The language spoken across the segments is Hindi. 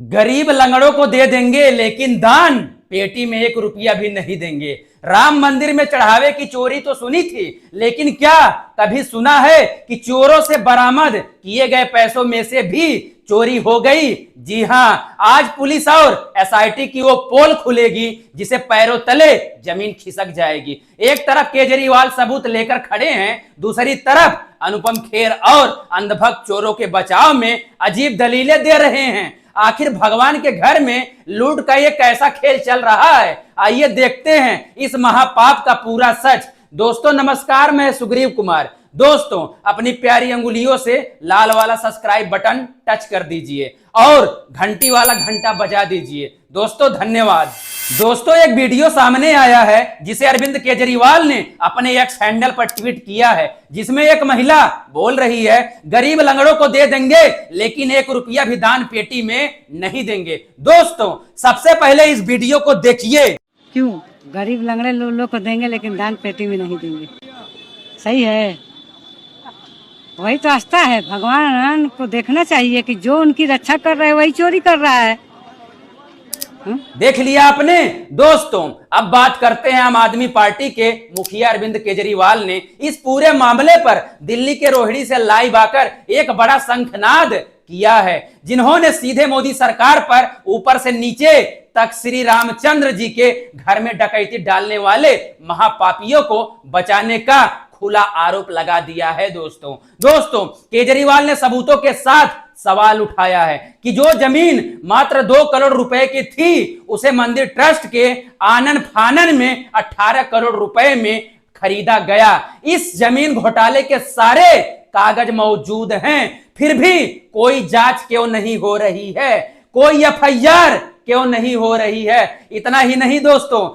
गरीब लंगड़ों को दे देंगे लेकिन दान पेटी में 1 रुपया भी नहीं देंगे। राम मंदिर में चढ़ावे की चोरी तो सुनी थी, लेकिन क्या कभी सुना है कि चोरों से बरामद किए गए पैसों में से भी चोरी हो गई? जी हां, आज पुलिस और एसआईटी की वो पोल खुलेगी जिसे पैरों तले जमीन खिसक जाएगी। एक तरफ केजरीवाल सबूत लेकर खड़े हैं, दूसरी तरफ अनुपम खेर और अंधभक्त चोरों के बचाव में अजीब दलीलें दे रहे हैं। आखिर भगवान के घर में लूट का ये कैसा खेल चल रहा है? आइए देखते हैं इस महापाप का पूरा सच। दोस्तों नमस्कार, मैं सुग्रीव कुमार। दोस्तों अपनी प्यारी अंगुलियों से लाल वाला सब्सक्राइब बटन टच कर दीजिए और घंटी वाला घंटा बजा दीजिए। दोस्तों धन्यवाद। दोस्तों एक वीडियो सामने आया है जिसे अरविंद केजरीवाल ने अपने एक्स हैंडल पर ट्वीट किया है, जिसमें एक महिला बोल रही है गरीब लंगड़ों को दे देंगे लेकिन 1 रुपया भी दान पेटी में नहीं देंगे। दोस्तों सबसे पहले इस वीडियो को देखिए। क्यों गरीब लंगड़े लोग को देंगे लेकिन दान पेटी में नहीं देंगे? सही है, वही तो आस्था है। भगवान को देखना चाहिए कि जो उनकी रक्षा कर रहा है वही चोरी कर रहा है। देख लिया आपने। दोस्तों अब बात करते हैं आम आदमी पार्टी के मुखिया अरविंद केजरीवाल ने इस पूरे मामले पर दिल्ली के रोहिणी से लाइव आकर एक बड़ा शंखनाद किया है, जिन्होंने सीधे मोदी सरकार पर ऊपर से नीचे तक श्री रामचंद्र जी के घर में डकैती डालने वाले महापापियों को बचाने का खुला आरोप लगा दिया है। दोस्तों केजरीवाल ने सबूतों के साथ सवाल उठाया है कि जो जमीन मात्र 2 करोड़ रुपए की थी उसे मंदिर ट्रस्ट के आनन फानन में 18 करोड़ रुपए में खरीदा गया। इस जमीन घोटाले के सारे कागज मौजूद हैं, फिर भी कोई जांच क्यों नहीं हो रही है? कोई एफआईआर क्यों नहीं हो रही है? इतना ही नहीं दोस्तों,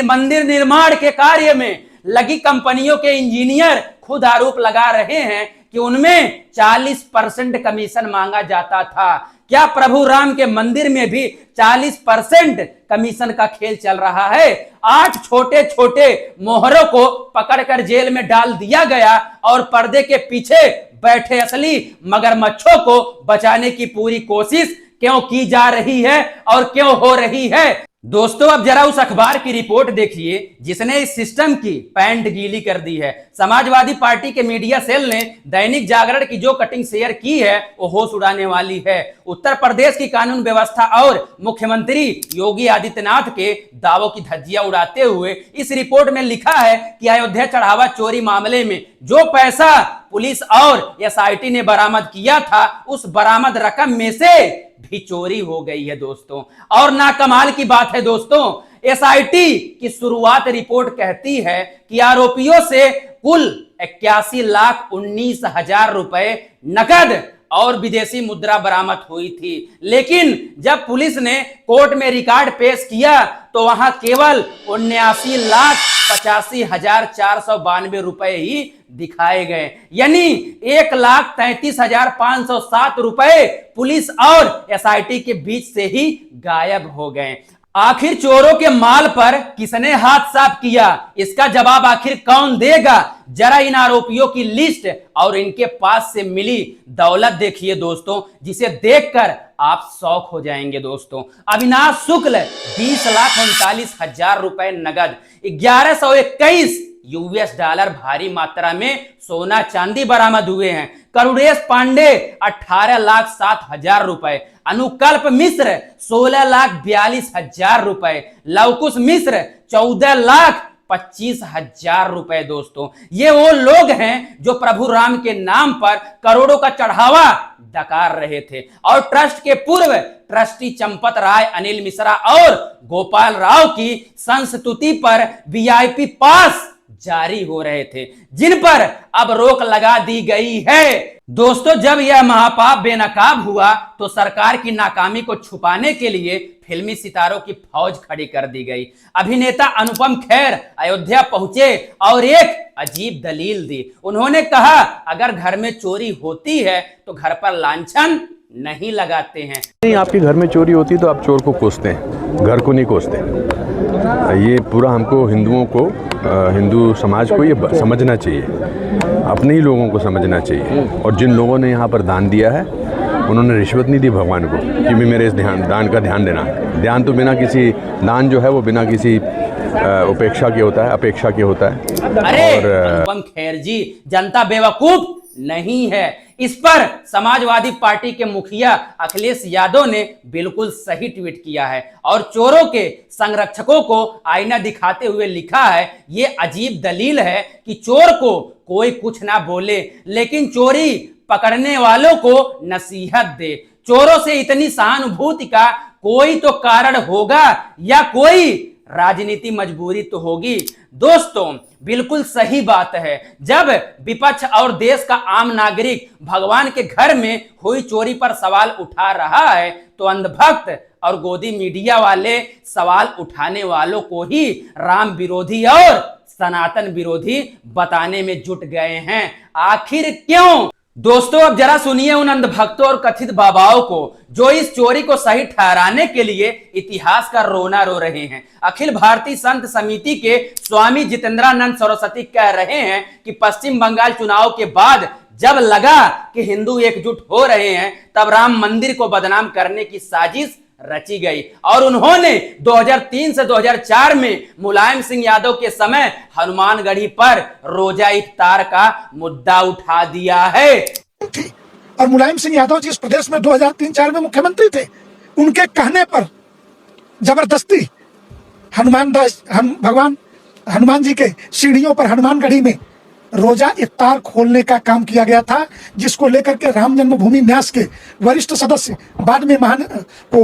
मंदिर निर्माण के कार्य में लगी कंपनियों के इंजीनियर खुद आरोप लगा रहे हैं कि उनमें 40% कमीशन मांगा जाता था। क्या प्रभु राम के मंदिर में भी 40% कमीशन का खेल चल रहा है? 8 छोटे छोटे मोहरों को पकड़कर जेल में डाल दिया गया और पर्दे के पीछे बैठे असली मगरमच्छों को बचाने की पूरी कोशिश क्यों की जा रही है और क्यों हो रही है? दोस्तों अब जरा उस अखबार की रिपोर्ट देखिए जिसने इस सिस्टम की पैंट गीली कर दी है। समाजवादी पार्टी के मीडिया सेल ने दैनिक जागरण की जो कटिंग शेयर की है वो होश उड़ाने वाली है। उत्तर प्रदेश की कानून व्यवस्था और मुख्यमंत्री योगी आदित्यनाथ के दावों की धज्जियां उड़ाते हुए इस रिपोर्ट में लिखा है कि अयोध्या चढ़ावा चोरी मामले में जो पैसा पुलिस और एसआईटी ने बरामद किया था उस बरामद रकम में से भी चोरी हो गई है दोस्तों। और ना कमाल की बात है दोस्तों, एसआईटी की शुरुआत रिपोर्ट कहती है कि आरोपियों से कुल 81,19,000 रुपए नकद और विदेशी मुद्रा बरामद हुई थी, लेकिन जब पुलिस ने कोर्ट में रिकॉर्ड पेश किया तो वहां केवल 79,85,492 रुपए ही दिखाए गए, यानी 1,33,507 रुपए पुलिस और एसआईटी के बीच से ही गायब हो गए। आखिर चोरों के माल पर किसने हाथ साफ किया, इसका जवाब आखिर कौन देगा? जरा इन आरोपियों की लिस्ट और इनके पास से मिली दौलत देखिए दोस्तों, जिसे देखकर आप शौक हो जाएंगे दोस्तों। अविनाश शुक्ल 20,39,000 रुपए नगद, 1121 यूएस डॉलर भारी मात्रा में सोना चांदी बरामद हुए हैं। करुणेश पांडे 18,07,000 रुपए, अनुकल्प मिश्र 16,42,000 रुपए, लवकुश मिश्र 14,25,000 रुपए। दोस्तों ये वो लोग हैं जो प्रभु राम के नाम पर करोड़ों का चढ़ावा डकार रहे थे और ट्रस्ट के पूर्व ट्रस्टी चंपत राय, अनिल मिश्रा और गोपाल राव की संस्तुति पर वीआईपी पास जारी हो रहे थे, जिन पर अब रोक लगा दी गई है। दोस्तों जब यह महापाप बेनकाब हुआ तो सरकार की नाकामी को छुपाने के लिए फिल्मी सितारों की फौज खड़ी कर दी गई। अभिनेता अनुपम खेर अयोध्या पहुंचे और एक अजीब दलील दी। उन्होंने कहा अगर घर में चोरी होती है तो घर पर लांछन नहीं लगाते हैं। नहीं, आपके घर में चोरी होती तो आप चोर को कोसते हैं, घर को नहीं कोसते। ये पूरा हमको हिंदुओं को, हिंदू समाज को ये समझना चाहिए, अपने ही लोगों को समझना चाहिए। और जिन लोगों ने यहाँ पर दान दिया है उन्होंने रिश्वत नहीं दी भगवान को कि भी मेरे इस दान का ध्यान देना। ध्यान तो बिना किसी दान जो है वो बिना किसी उपेक्षा के होता है, अपेक्षा के होता है। अरे अनुपम खेर जी, जनता बेवकूफ नहीं है। इस पर समाजवादी पार्टी के मुखिया अखिलेश यादव ने बिल्कुल सही ट्वीट किया है और चोरों के संरक्षकों को आईना दिखाते हुए लिखा है, ये अजीब दलील है कि चोर को कोई कुछ ना बोले लेकिन चोरी पकड़ने वालों को नसीहत दे। चोरों से इतनी सहानुभूति का कोई तो कारण होगा या कोई राजनीति मजबूरी तो होगी। दोस्तों बिल्कुल सही बात है, जब विपक्ष और देश का आम नागरिक भगवान के घर में हुई चोरी पर सवाल उठा रहा है तो अंधभक्त और गोदी मीडिया वाले सवाल उठाने वालों को ही राम विरोधी और सनातन विरोधी बताने में जुट गए हैं। आखिर क्यों? दोस्तों अब जरा सुनिए उन अंधभक्तों और कथित बाबाओं को जो इस चोरी को सही ठहराने के लिए इतिहास का रोना रो रहे हैं। अखिल भारतीय संत समिति के स्वामी जितेंद्रानंद सरस्वती कह रहे हैं कि पश्चिम बंगाल चुनाव के बाद जब लगा कि हिंदू एकजुट हो रहे हैं तब राम मंदिर को बदनाम करने की साजिश रची गई और उन्होंने 2003 से 2004 में मुलायम सिंह यादव के समय हनुमानगढ़ी पर रोजा इफ्तार का मुद्दा उठा दिया है। और मुलायम सिंह यादव जी इस प्रदेश में 2003-4 में मुख्यमंत्री थे, उनके कहने पर जबरदस्ती भगवान हनुमान जी के सीढ़ियों पर हनुमानगढ़ी में रोजा इफ्तार खोलने का काम किया गया था, जिसको लेकर के राम जन्मभूमि न्यास के वरिष्ठ सदस्य बाद में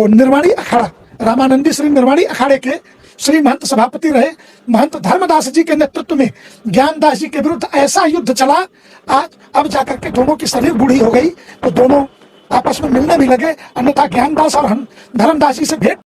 निर्वाणी अखाड़ा रामानंदी श्री निर्वाणी अखाड़े के श्री महंत सभापति रहे महंत धर्मदास जी के नेतृत्व में ज्ञानदास जी के विरुद्ध ऐसा युद्ध चला। आज अब जाकर के दोनों की शरीर बूढ़ी हो गई तो दोनों आपस में मिलने भी लगे, अन्यथा ज्ञानदास और धर्मदास जी से भेंट।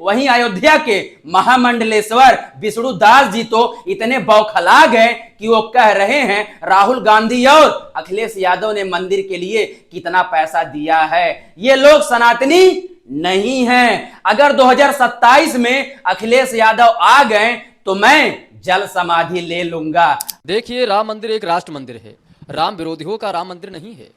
वहीं अयोध्या के महामंडलेश्वर विष्णु दास जी तो इतने बौखला गए कि वो कह रहे हैं राहुल गांधी और अखिलेश यादव ने मंदिर के लिए कितना पैसा दिया है, ये लोग सनातनी नहीं हैं। अगर 2027 में अखिलेश यादव आ गए तो मैं जल समाधि ले लूंगा। देखिए, राम मंदिर एक राष्ट्र मंदिर है, राम विरोधियों का राम मंदिर नहीं है।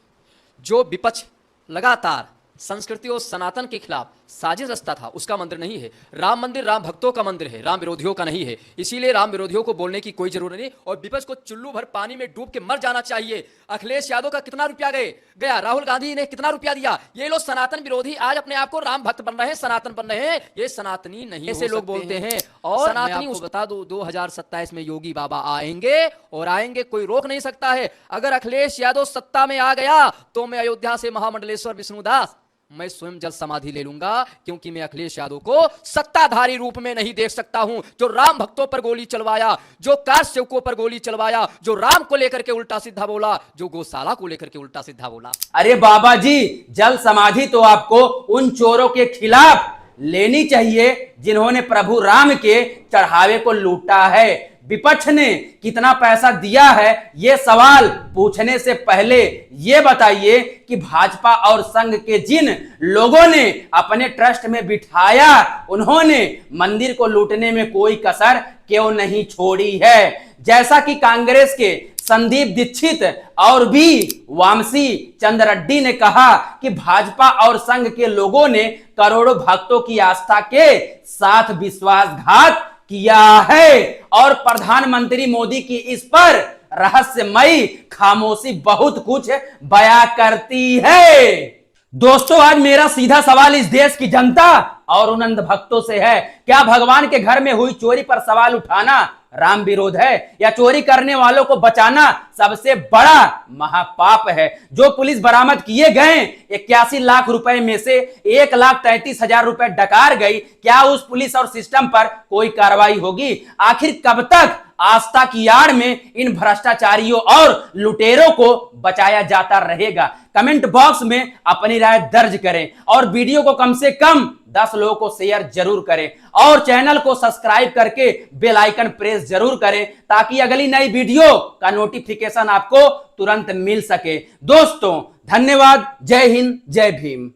जो विपक्ष लगातार संस्कृति और सनातन के खिलाफ साजिश रचता था उसका मंदिर नहीं है। राम मंदिर राम भक्तों का मंदिर है, राम विरोधियों का नहीं है। इसीलिए राम विरोधियों को बोलने की कोई जरूरत नहीं और विपक्ष को चुल्लू भर पानी में डूब के मर जाना चाहिए। अखिलेश यादव का कितना रुपया गया, राहुल गांधी ने कितना रुपया दिया। ये लोग सनातन विरोधी आज अपने आप को राम भक्त बन रहे हैं, सनातन बन रहे हैं। ये सनातनी नहीं ऐसे लोग बोलते हैं। और सनातनी उस बता दो 2027 में योगी बाबा आएंगे और आएंगे, कोई रोक नहीं सकता है। अगर अखिलेश यादव सत्ता में आ गया तो मैं अयोध्या से महामंडलेश्वर विष्णुदास मैं स्वयं जल समाधि ले लूंगा, क्योंकि मैं अखिलेश यादव को सत्ताधारी रूप में नहीं देख सकता हूं। जो राम भक्तों पर गोली चलवाया, जो कार सेवकों पर गोली चलवाया, जो राम को लेकर के उल्टा सीधा बोला, जो गौशाला को लेकर के उल्टा सीधा बोला। अरे बाबा जी, जल समाधि तो आपको उन चोरों के खिलाफ लेनी चाहिए जिन्होंने प्रभु राम के चढ़ावे को लूटा है। विपक्ष ने कितना पैसा दिया है, ये सवाल पूछने से पहले ये बताइए कि भाजपा और संघ के जिन लोगों ने अपने ट्रस्ट में बिठाया, उन्होंने मंदिर को लूटने में कोई कसर क्यों नहीं छोड़ी है। जैसा कि कांग्रेस के संदीप दीक्षित और भी वामसी चंद्र रेड्डी ने कहा कि भाजपा और संघ के लोगों ने करोड़ों भक्तों की आस्था के साथ विश्वासघात किया है और प्रधानमंत्री मोदी की इस पर रहस्यमयी खामोशी बहुत कुछ बयां करती है। दोस्तों आज मेरा सीधा सवाल इस देश की जनता और उन अंधभक्तों से है, क्या भगवान के घर में हुई चोरी पर सवाल उठाना राम विरोध है या चोरी करने वालों को बचाना सबसे बड़ा महापाप है। जो पुलिस बरामद किए गए 81 लाख रुपए में से 1,33,000 रुपए डकार गई, क्या उस पुलिस और सिस्टम पर कोई कार्रवाई होगी? आखिर कब तक आस्था की आड़ में इन भ्रष्टाचारियों और लुटेरों को बचाया जाता रहेगा? कमेंट बॉक्स में अपनी राय दर्ज करें और वीडियो को कम से कम 10 लोगों को शेयर जरूर करें और चैनल को सब्सक्राइब करके बेल आइकन प्रेस जरूर करें ताकि अगली नई वीडियो का नोटिफिकेशन आपको तुरंत मिल सके। दोस्तों धन्यवाद। जय हिंद, जय भीम।